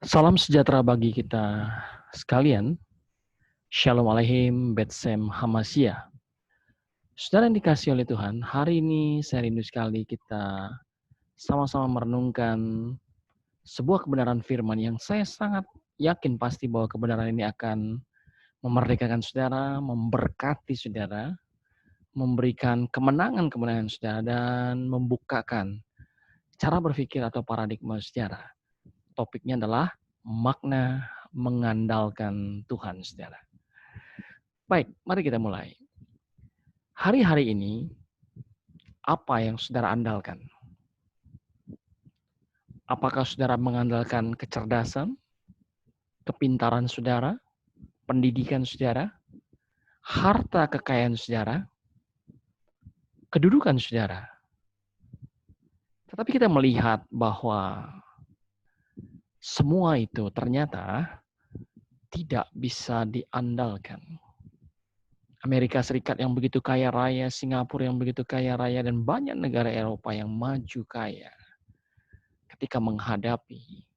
Salam sejahtera bagi kita sekalian. Shalom Aleichem, Betsem Hamashiach. Saudara yang dikasihi oleh Tuhan, hari ini saya rindu sekali kita sama-sama merenungkan sebuah kebenaran firman yang saya sangat yakin pasti bahwa kebenaran ini akan memerdekakan saudara, memberkati saudara, memberikan kemenangan-kemenangan saudara, dan membukakan cara berpikir atau paradigma saudara. Topiknya adalah makna mengandalkan Tuhan, saudara. Baik, mari kita mulai. Hari-hari ini, apa yang saudara andalkan? Apakah saudara mengandalkan kecerdasan, kepintaran saudara, pendidikan saudara, harta kekayaan saudara, kedudukan saudara? Tetapi kita melihat bahwa semua itu ternyata tidak bisa diandalkan. Amerika Serikat yang begitu kaya raya, Singapura yang begitu kaya raya, dan banyak negara Eropa yang maju kaya ketika menghadapi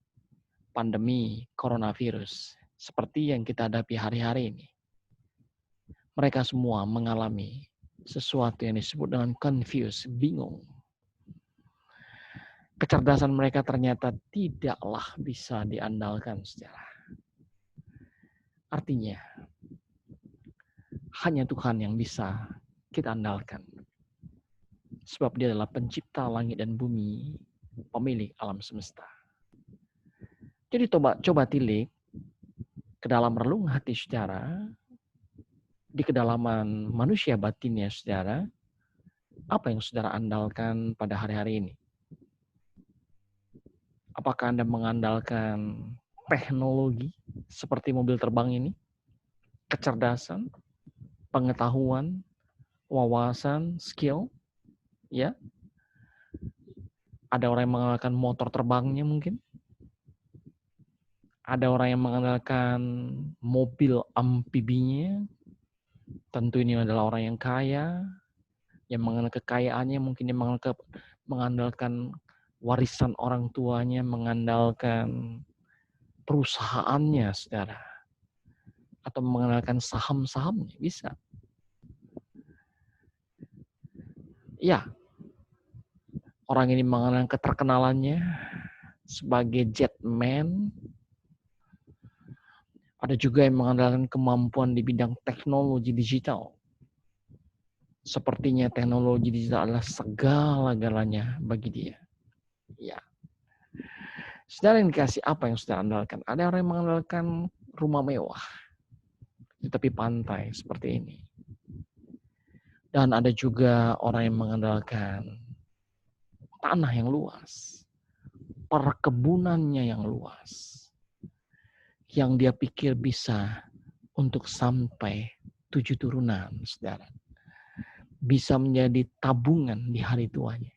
pandemi coronavirus seperti yang kita hadapi hari-hari ini. Mereka semua mengalami sesuatu yang disebut dengan confused, bingung. Kecerdasan mereka ternyata tidaklah bisa diandalkan secara. Artinya, hanya Tuhan yang bisa kita andalkan. Sebab Dia adalah pencipta langit dan bumi, pemilik alam semesta. Jadi coba tilik ke dalam relung hati saudara, di kedalaman manusia batinnya saudara, apa yang saudara andalkan pada hari-hari ini? Apakah Anda mengandalkan teknologi seperti mobil terbang ini, kecerdasan, pengetahuan, wawasan, skill, ya? Ada orang yang mengandalkan motor terbangnya mungkin. Ada orang yang mengandalkan mobil amfibinya. Tentu ini adalah orang yang kaya, yang mengandalkan kekayaannya, mungkin yang mengandalkan warisan orang tuanya, mengandalkan perusahaannya, saudara. Atau mengandalkan saham-sahamnya, bisa. Ya, orang ini mengandalkan keterkenalannya sebagai jetman. Ada juga yang mengandalkan kemampuan di bidang teknologi digital. Sepertinya teknologi digital adalah segala-galanya bagi dia. Ya. Saudara yang dikasih, apa yang saudara andalkan? Ada orang yang mengandalkan rumah mewah di tepi pantai seperti ini. Dan ada juga orang yang mengandalkan tanah yang luas, perkebunannya yang luas, yang dia pikir bisa untuk sampai 7 turunan, saudara. Bisa menjadi tabungan di hari tuanya.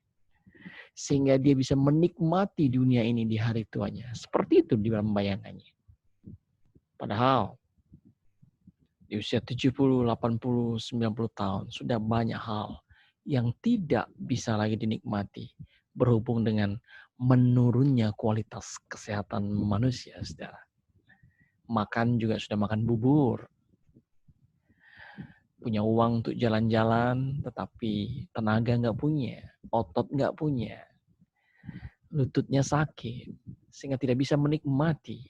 Sehingga dia bisa menikmati dunia ini di hari tuanya. Seperti itu di dalam bayangannya. Padahal di usia 70, 80, 90 tahun sudah banyak hal yang tidak bisa lagi dinikmati berhubung dengan menurunnya kualitas kesehatan manusia, saudara. Makan juga sudah makan bubur. Punya uang untuk jalan-jalan, tetapi tenaga nggak punya, otot nggak punya, lututnya sakit, sehingga tidak bisa menikmati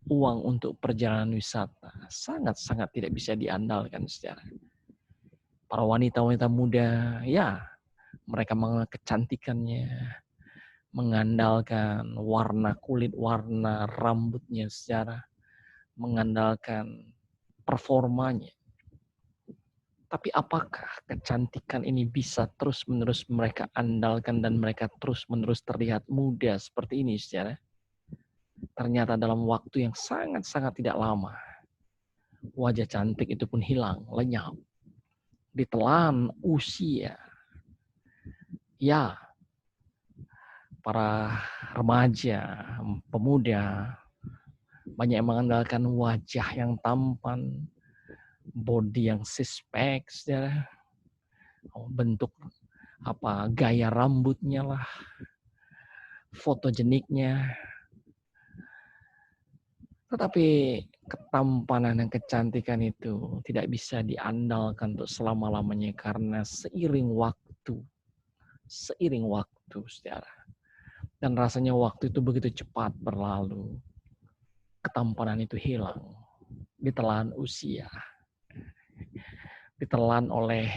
uang untuk perjalanan wisata. Sangat-sangat tidak bisa diandalkan secara. Para wanita-wanita muda, ya, mereka mengandalkan kecantikannya, mengandalkan warna kulit, warna rambutnya secara, mengandalkan performanya. Tapi apakah kecantikan ini bisa terus-menerus mereka andalkan dan mereka terus-menerus terlihat muda seperti ini secara? Ternyata dalam waktu yang sangat-sangat tidak lama, wajah cantik itu pun hilang, lenyap. Ditelan usia. Ya, para remaja, pemuda, banyak yang mengandalkan wajah yang tampan, body yang six-pack, bentuk gaya rambutnya lah, fotogeniknya. Tetapi ketampanan dan kecantikan itu tidak bisa diandalkan untuk selama-lamanya karena seiring waktu, saudara. Dan rasanya waktu itu begitu cepat berlalu. Ketampanan itu hilang, ditelan usia, ditelan oleh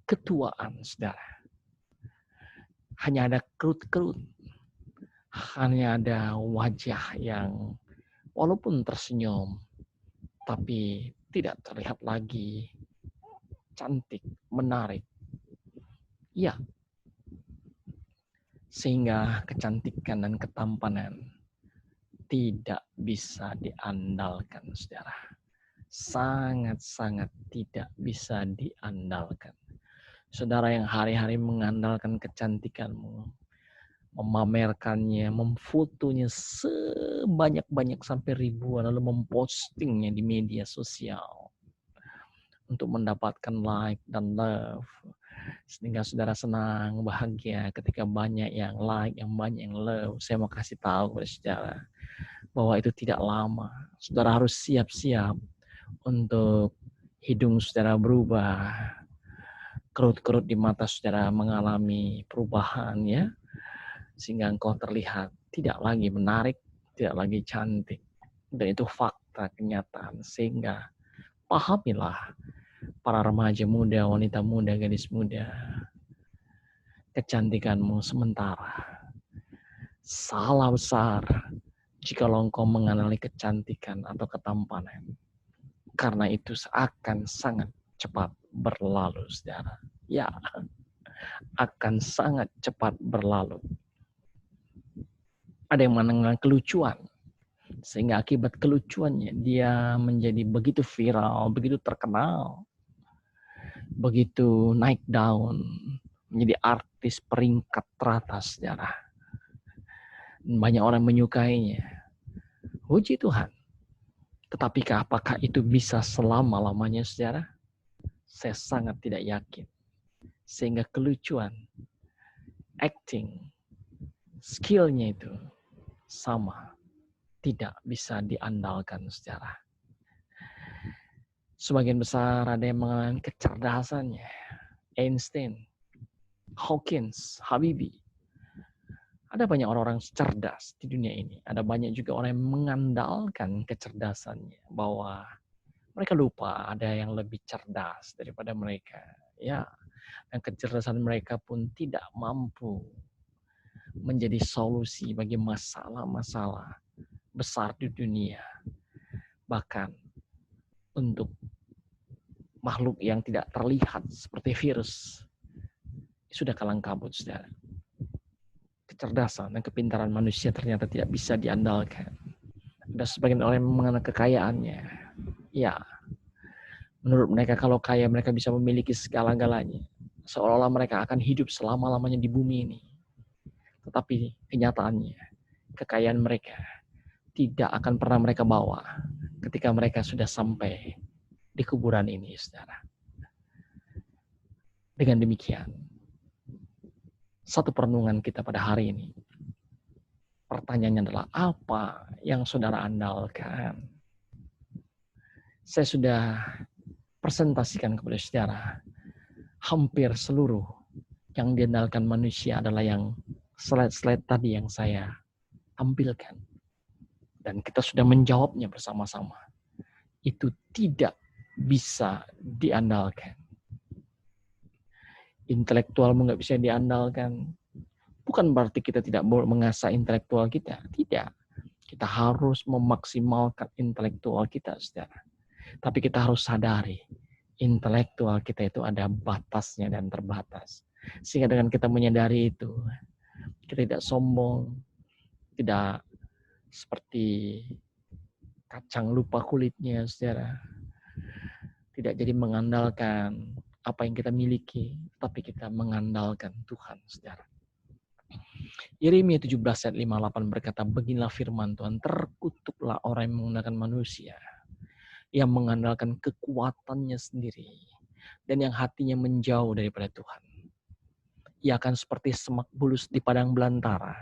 ketuaan, saudara. Hanya ada kerut-kerut, hanya ada wajah yang walaupun tersenyum, tapi tidak terlihat lagi cantik, menarik. Ya, sehingga kecantikan dan ketampanan tidak bisa diandalkan, saudara. Sangat-sangat tidak bisa diandalkan. Saudara yang hari-hari mengandalkan kecantikanmu, memamerkannya, memfotonya sebanyak-banyak sampai ribuan, lalu mempostingnya di media sosial untuk mendapatkan like dan love, sehingga saudara senang, bahagia ketika banyak yang like, yang banyak yang love. Saya mau kasih tahu kepada saudara bahwa itu tidak lama. Saudara harus siap-siap untuk hidung saudara berubah, kerut-kerut di mata saudara mengalami perubahan, ya, sehingga engkau terlihat tidak lagi menarik, tidak lagi cantik. Dan itu fakta, kenyataan. Sehingga pahamilah para remaja muda, wanita muda, gadis muda, kecantikanmu sementara. Salah besar jika engkau mengenali kecantikan atau ketampanan. Karena itu akan sangat cepat berlalu, saudara. Ya, akan sangat cepat berlalu. Ada yang mengenal kelucuan, sehingga akibat kelucuannya dia menjadi begitu viral, begitu terkenal, begitu naik daun, menjadi artis peringkat teratas, saudara. Banyak orang menyukainya. Puji Tuhan. Tetapi apakah itu bisa selama-lamanya, saudara? Saya sangat tidak yakin. Sehingga kelucuan, acting, skill-nya itu sama, tidak bisa diandalkan secara. Sebagian besar ada yang mengalami kecerdasannya. Einstein, Hawkins, Habibie. Ada banyak orang-orang cerdas di dunia ini. Ada banyak juga orang yang mengandalkan kecerdasannya. Bahwa mereka lupa ada yang lebih cerdas daripada mereka. Ya, dan kecerdasan mereka pun tidak mampu menjadi solusi bagi masalah-masalah besar di dunia. Bahkan untuk makhluk yang tidak terlihat seperti virus sudah kalang kabut, saudara. Kecerdasan dan kepintaran manusia ternyata tidak bisa diandalkan. Ada sebagian orang yang mengenal kekayaannya. Ya, menurut mereka kalau kaya mereka bisa memiliki segala-galanya. Seolah-olah mereka akan hidup selama-lamanya di bumi ini. Tetapi kenyataannya, kekayaan mereka tidak akan pernah mereka bawa ketika mereka sudah sampai di kuburan ini, saudara. Dengan demikian, satu perenungan kita pada hari ini, pertanyaannya adalah apa yang saudara andalkan? Saya sudah presentasikan kepada saudara, hampir seluruh yang diandalkan manusia adalah yang slide-slide tadi yang saya tampilkan. Dan kita sudah menjawabnya bersama-sama. Itu tidak bisa diandalkan. Intelektualmu nggak bisa diandalkan. Bukan berarti kita tidak boleh mengasah intelektual kita. Tidak. Kita harus memaksimalkan intelektual kita, saudara. Tapi kita harus sadari, intelektual kita itu ada batasnya dan terbatas. Sehingga dengan kita menyadari itu, kita tidak sombong, tidak seperti kacang lupa kulitnya, saudara. Tidak jadi mengandalkan apa yang kita miliki, tapi kita mengandalkan Tuhan, saudara. Yeremia 17 ayat 58 berkata, beginilah firman Tuhan, terkutuklah orang yang menggunakan manusia, yang mengandalkan kekuatannya sendiri, dan yang hatinya menjauh daripada Tuhan. Ia akan seperti semak bulus di padang belantara.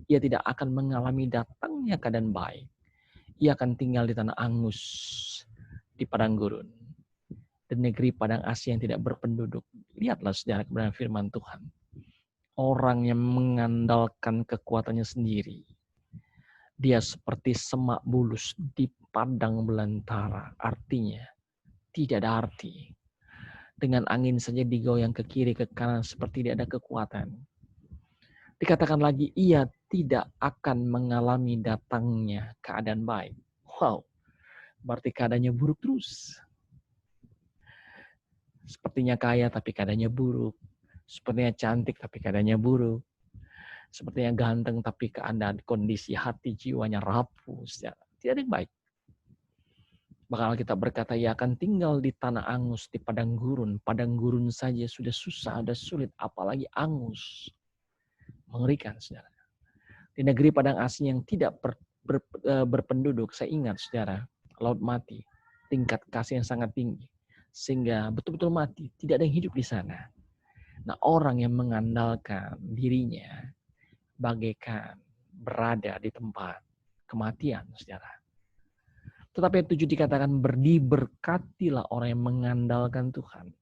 Ia tidak akan mengalami datangnya keadaan baik. Ia akan tinggal di tanah angus, di padang gurun, dan negeri padang asing yang tidak berpenduduk. Lihatlah saudara kebenaran firman Tuhan. Orang yang mengandalkan kekuatannya sendiri, dia seperti semak bulus di padang belantara. Artinya, tidak ada arti. Dengan angin saja digoyang ke kiri ke kanan seperti tidak ada kekuatan. Dikatakan lagi, ia tidak akan mengalami datangnya keadaan baik. Wow, berarti keadaannya buruk terus. Sepertinya kaya tapi keadaannya buruk. Sepertinya cantik tapi keadaannya buruk. Sepertinya ganteng tapi keadaan kondisi hati jiwanya rapuh. Tidak ada yang baik. Bahkan kita berkata, ia akan tinggal di tanah angus, di padang gurun. Padang gurun saja sudah susah, sudah sulit, apalagi angus. Mengerikan, saudara. Di negeri padang asing yang tidak berpenduduk, saya ingat, saudara, laut mati, tingkat kasih yang sangat tinggi. Sehingga betul-betul mati, tidak ada yang hidup di sana. Nah, orang yang mengandalkan dirinya bagaikan berada di tempat kematian, saudara. Tetapi yang 7 dikatakan, diberkatilah orang yang mengandalkan Tuhan.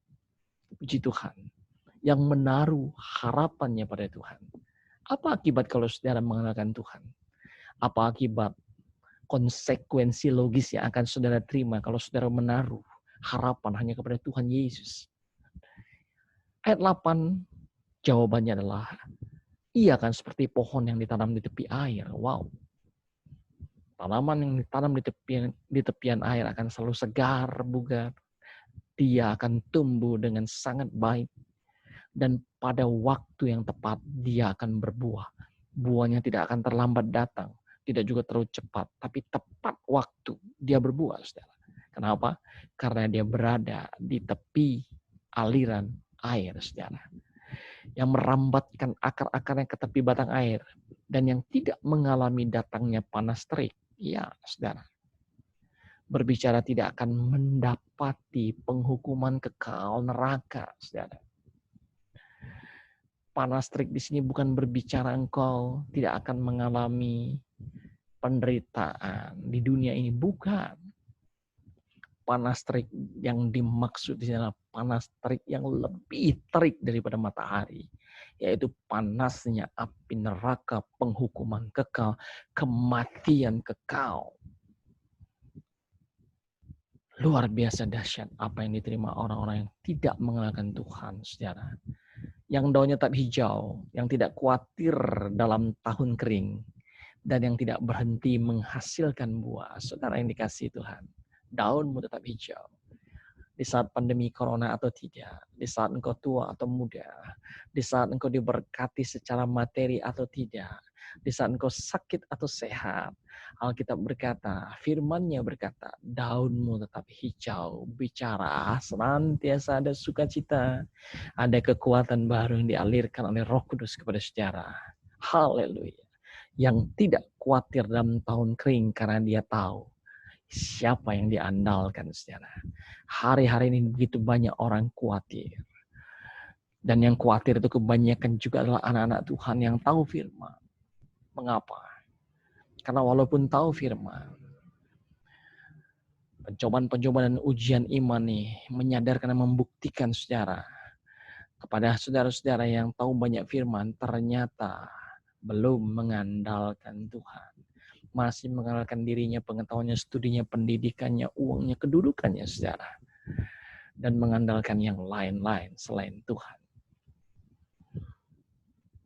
Puji Tuhan. Yang menaruh harapannya pada Tuhan. Apa akibat kalau saudara mengandalkan Tuhan? Apa akibat konsekuensi logis yang akan saudara terima kalau saudara menaruh harapan hanya kepada Tuhan Yesus? Ayat 8, jawabannya adalah, ia akan seperti pohon yang ditanam di tepi air. Wow. Tanaman yang ditanam di tepian air akan selalu segar, bugar. Dia akan tumbuh dengan sangat baik. Dan pada waktu yang tepat, dia akan berbuah. Buahnya tidak akan terlambat datang. Tidak juga terlalu cepat. Tapi tepat waktu dia berbuah, saudara. Kenapa? Karena dia berada di tepi aliran air, saudara. Yang merambatkan akar-akarnya ke tepi batang air. Dan yang tidak mengalami datangnya panas terik. Ya, saudara. Berbicara tidak akan mendapati penghukuman kekal neraka, saudara. Panas terik di sini bukan berbicara engkau tidak akan mengalami penderitaan di dunia ini. Bukan. Panas terik yang dimaksud di sini adalah panas terik yang lebih terik daripada matahari. Yaitu panasnya api neraka, penghukuman kekal, kematian kekal. Luar biasa dahsyat apa yang diterima orang-orang yang tidak mengenalkan Tuhan, saudara. Yang daunnya tetap hijau, yang tidak khawatir dalam tahun kering, dan yang tidak berhenti menghasilkan buah. Saudara yang dikasihi Tuhan, daunmu tetap hijau. Di saat pandemi corona atau tidak, di saat engkau tua atau muda, di saat engkau diberkati secara materi atau tidak, di saat engkau sakit atau sehat, Alkitab berkata, firman-Nya berkata, daunmu tetap hijau, bicara, senantiasa ada sukacita, ada kekuatan baru yang dialirkan oleh Roh Kudus kepada saudara. Haleluya. Yang tidak khawatir dalam tahun kering karena dia tahu siapa yang diandalkan, saudara. Hari-hari ini begitu banyak orang khawatir. Dan yang khawatir itu kebanyakan juga adalah anak-anak Tuhan yang tahu firman. Mengapa? Karena walaupun tahu firman, pencobaan-pencobaan dan ujian iman nih menyadarkan dan membuktikan saudara kepada saudara-saudara yang tahu banyak firman ternyata belum mengandalkan Tuhan. Masih mengandalkan dirinya, pengetahuannya, studinya, pendidikannya, uangnya, kedudukannya, saudara. Dan mengandalkan yang lain-lain selain Tuhan.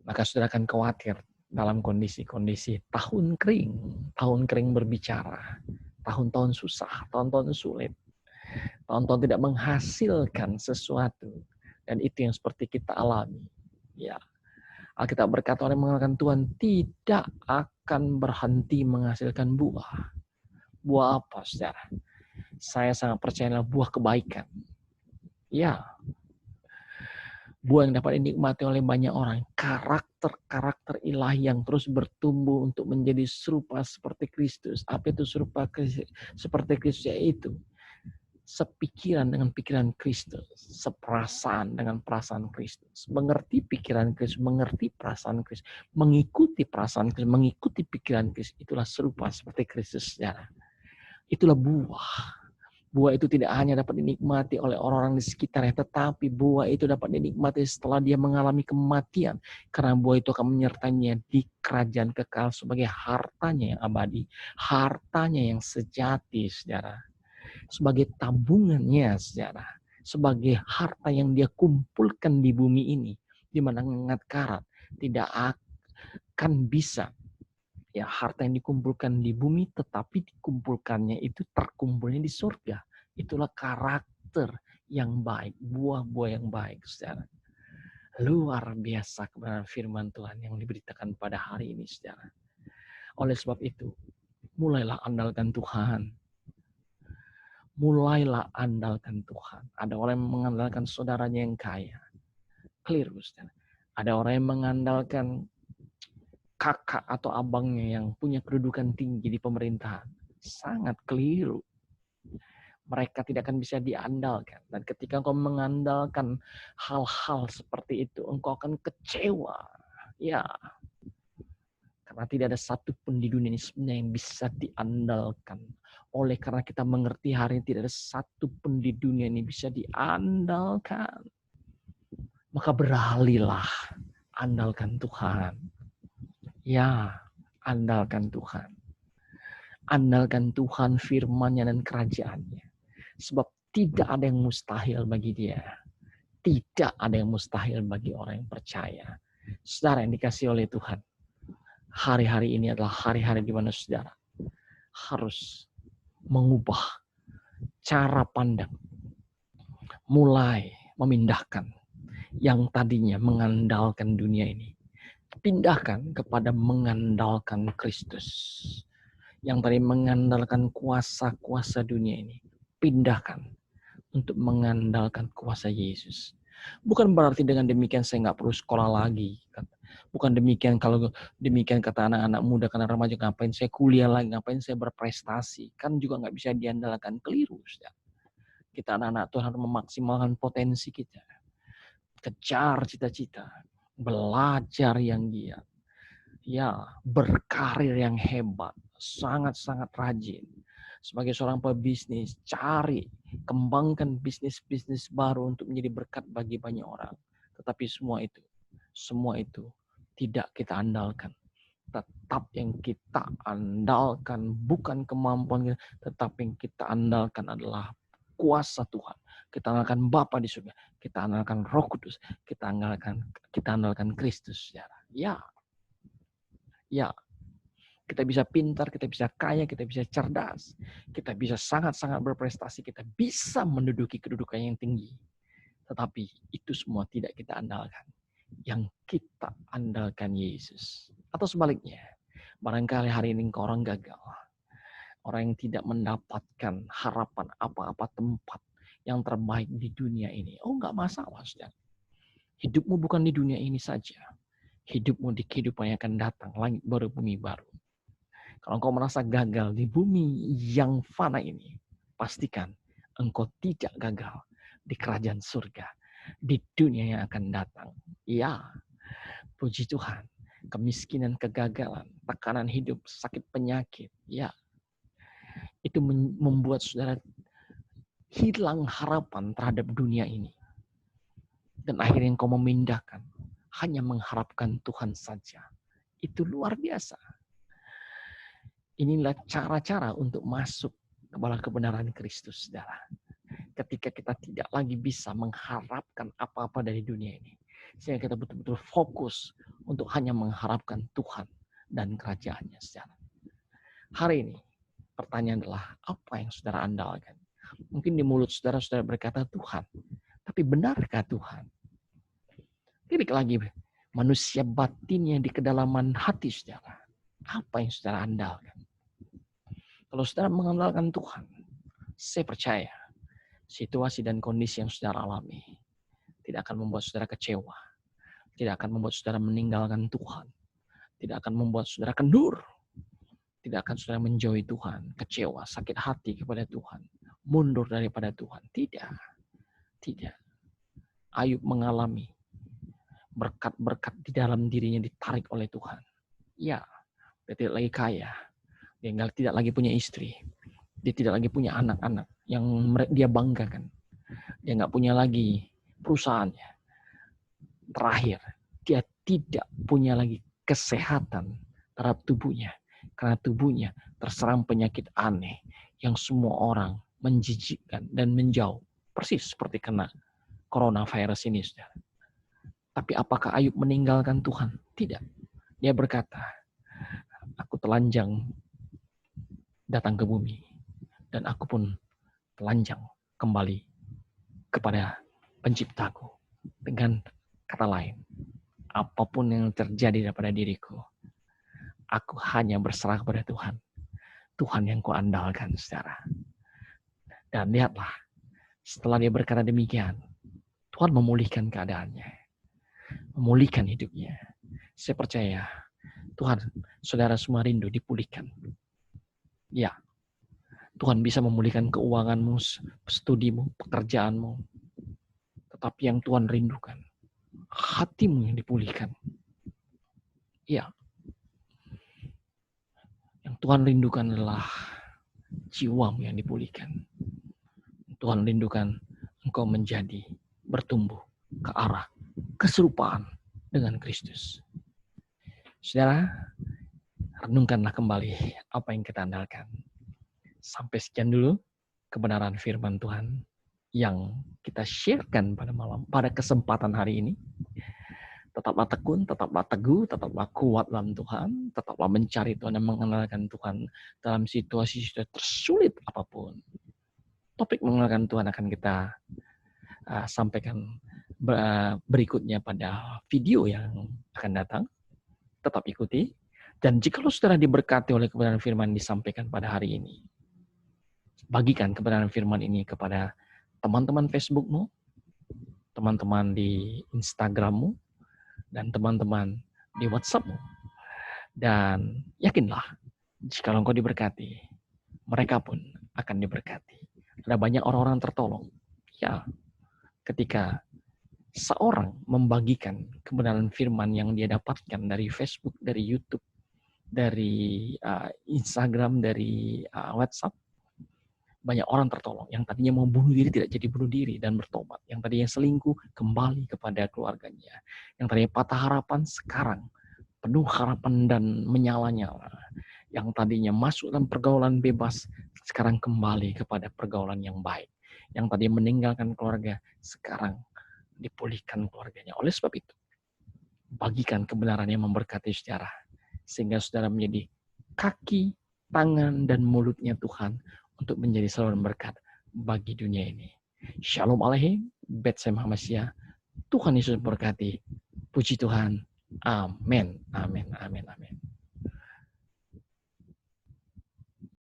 Maka saudara akan khawatir dalam kondisi-kondisi tahun kering. Tahun kering berbicara. Tahun-tahun susah, tahun-tahun sulit. Tahun-tahun tidak menghasilkan sesuatu. Dan itu yang seperti kita alami. Ya. Alkitab berkata orang yang mengenalkan Tuhan tidak akan berhenti menghasilkan buah. Buah apa, saudara? Saya sangat percaya buah kebaikan. Ya. Buah yang dapat dinikmati oleh banyak orang. Karakter-karakter ilahi yang terus bertumbuh untuk menjadi serupa seperti Kristus. Apa itu serupa seperti Kristus? Yaitu sepikiran dengan pikiran Kristus, seperasaan dengan perasaan Kristus, mengerti pikiran Kristus, mengerti perasaan Kristus, mengikuti perasaan Kristus, mengikuti pikiran Kristus, itulah serupa seperti Kristus, saudara. Itulah buah. Buah itu tidak hanya dapat dinikmati oleh orang-orang di sekitarnya, tetapi buah itu dapat dinikmati setelah dia mengalami kematian. Karena buah itu akan menyertainya di kerajaan kekal sebagai hartanya yang abadi. Hartanya yang sejati, saudara. Sebagai tabungannya, saudara. Sebagai harta yang dia kumpulkan di bumi ini. Di mana ingat karat tidak akan bisa. Ya, harta yang dikumpulkan di bumi, tetapi dikumpulkannya itu terkumpulnya di surga. Itulah karakter yang baik, buah-buah yang baik, saudara. Luar biasa kebenaran firman Tuhan yang diberitakan pada hari ini, saudara. Oleh sebab itu, mulailah andalkan Tuhan. Mulailah andalkan Tuhan. Ada orang yang mengandalkan saudaranya yang kaya. Keliru, saudara. Ada orang yang mengandalkan kakak atau abangnya yang punya kedudukan tinggi di pemerintahan. Sangat keliru. Mereka tidak akan bisa diandalkan. Dan ketika engkau mengandalkan hal-hal seperti itu, engkau akan kecewa. Ya, karena tidak ada satu pun di dunia ini sebenarnya yang bisa diandalkan. Oleh karena kita mengerti hari ini tidak ada satu pun di dunia ini bisa diandalkan. Maka beralihlah, andalkan Tuhan. Ya, andalkan Tuhan. Andalkan Tuhan, firman-Nya dan kerajaan-Nya. Sebab tidak ada yang mustahil bagi Dia. Tidak ada yang mustahil bagi orang yang percaya. Saudara yang dikasihi oleh Tuhan, hari-hari ini adalah hari-hari di mana saudara harus mengubah cara pandang. Mulai memindahkan yang tadinya mengandalkan dunia ini. Pindahkan kepada mengandalkan Kristus. Yang tadi mengandalkan kuasa-kuasa dunia ini. Pindahkan untuk mengandalkan kuasa Yesus. Bukan berarti dengan demikian saya nggak perlu sekolah lagi. Bukan demikian, kalau demikian kata anak-anak muda, karena remaja, ngapain saya kuliah lagi, ngapain saya berprestasi. Kan juga nggak bisa diandalkan, keliru. Kita anak-anak Tuhan harus memaksimalkan potensi kita. Kejar cita-cita. Belajar yang giat. Ya, berkarir yang hebat. Sangat-sangat rajin. Sebagai seorang pebisnis, cari, kembangkan bisnis-bisnis baru untuk menjadi berkat bagi banyak orang. Tetapi semua itu tidak kita andalkan. Tetap yang kita andalkan bukan kemampuan kita, tetapi yang kita andalkan adalah kuasa Tuhan. Kita andalkan Bapa di surga, kita andalkan Roh Kudus, kita andalkan Kristus, saudara. Ya, kita bisa pintar, kita bisa kaya, kita bisa cerdas, kita bisa sangat-sangat berprestasi, kita bisa menduduki kedudukan yang tinggi. Tetapi itu semua tidak kita andalkan. Yang kita andalkan Yesus. Atau sebaliknya, barangkali hari ini engkau orang gagal. Orang yang tidak mendapatkan harapan apa-apa tempat yang terbaik di dunia ini. Oh, enggak masalah, saudara. Hidupmu bukan di dunia ini saja. Hidupmu di kehidupan yang akan datang, langit baru, bumi baru. Kalau engkau merasa gagal di bumi yang fana ini, pastikan engkau tidak gagal di kerajaan surga, di dunia yang akan datang. Ya, puji Tuhan. Kemiskinan, kegagalan, tekanan hidup, sakit penyakit, ya, itu membuat saudara hilang harapan terhadap dunia ini. Dan akhirnya engkau memindahkan, hanya mengharapkan Tuhan saja. Itu luar biasa. Inilah cara-cara untuk masuk kepada kebenaran Kristus, saudara. Ketika kita tidak lagi bisa mengharapkan apa-apa dari dunia ini. Sehingga kita betul-betul fokus untuk hanya mengharapkan Tuhan dan kerajaan-Nya, saudara. Hari ini, pertanyaan adalah, apa yang saudara andalkan? Mungkin di mulut saudara berkata Tuhan. Tapi benarkah Tuhan? Lirik lagi, manusia batin yang di kedalaman hati saudara. Apa yang saudara andalkan? Kalau saudara mengandalkan Tuhan, saya percaya situasi dan kondisi yang saudara alami tidak akan membuat saudara kecewa. Tidak akan membuat saudara meninggalkan Tuhan. Tidak akan membuat saudara kendur. Tidak akan saudara menjauhi Tuhan. Kecewa, sakit hati kepada Tuhan. Mundur daripada Tuhan. Tidak. Tidak. Ayub mengalami berkat-berkat di dalam dirinya ditarik oleh Tuhan. Ya, dia tidak lagi kaya. Dia tidak lagi punya istri. Dia tidak lagi punya anak-anak yang dia banggakan. Dia nggak punya lagi perusahaannya. Terakhir, dia tidak punya lagi kesehatan terhadap tubuhnya. Karena tubuhnya terserang penyakit aneh yang semua orang menjijikkan dan menjauh. Persis seperti kena coronavirus ini, saudara. Tapi apakah Ayub meninggalkan Tuhan? Tidak. Dia berkata, aku telanjang datang ke bumi, dan aku pun telanjang kembali kepada penciptaku. Dengan kata lain, apapun yang terjadi daripada diriku, aku hanya berserah kepada Tuhan. Tuhan yang kuandalkan, saudara. Dan lihatlah, setelah dia berkata demikian, Tuhan memulihkan keadaannya, memulihkan hidupnya. Saya percaya Tuhan, saudara semua rindu dipulihkan. Ya, Tuhan bisa memulihkan keuanganmu, studimu, pekerjaanmu. Tetapi yang Tuhan rindukan, hatimu yang dipulihkan. Ya, yang Tuhan rindukan adalah jiwamu yang dipulihkan. Tuhan rindukan engkau menjadi bertumbuh ke arah keserupaan dengan Kristus. Saudara, renungkanlah kembali apa yang kita andalkan. Sampai sekian dulu kebenaran firman Tuhan yang kita sharekan pada kesempatan hari ini. Tetaplah tekun, tetaplah teguh, tetaplah kuat dalam Tuhan, tetaplah mencari Tuhan dan mengenalkan Tuhan dalam situasi tersulit apapun. Topik mengenalkan Tuhan akan kita sampaikan berikutnya pada video yang akan datang. Tetap ikuti. Dan jika saudara diberkati oleh kebenaran firman yang disampaikan pada hari ini, bagikan kebenaran firman ini kepada teman-teman Facebookmu, teman-teman di Instagrammu, dan teman-teman di WhatsAppmu. Dan yakinlah, jika engkau diberkati, mereka pun akan diberkati. Ada banyak orang-orang tertolong. Ya, ketika seorang membagikan kebenaran firman yang dia dapatkan dari Facebook, dari YouTube, dari Instagram, dari WhatsApp, banyak orang tertolong. Yang tadinya mau bunuh diri tidak jadi bunuh diri dan bertobat. Yang tadinya selingkuh kembali kepada keluarganya. Yang tadinya patah harapan sekarang penuh harapan dan menyala-nyala. Yang tadinya masuk dalam pergaulan bebas sekarang kembali kepada pergaulan yang baik. Yang tadinya meninggalkan keluarga sekarang dipulihkan keluarganya. Oleh sebab itu, bagikan kebenaran yang memberkati saudara. Sehingga saudara menjadi kaki, tangan, dan mulutnya Tuhan untuk menjadi saluran berkat bagi dunia ini. Shalom Aleichem, Betsem Hamasya. Tuhan Yesus berkati. Puji Tuhan. Amin. Amin. Amin. Amin.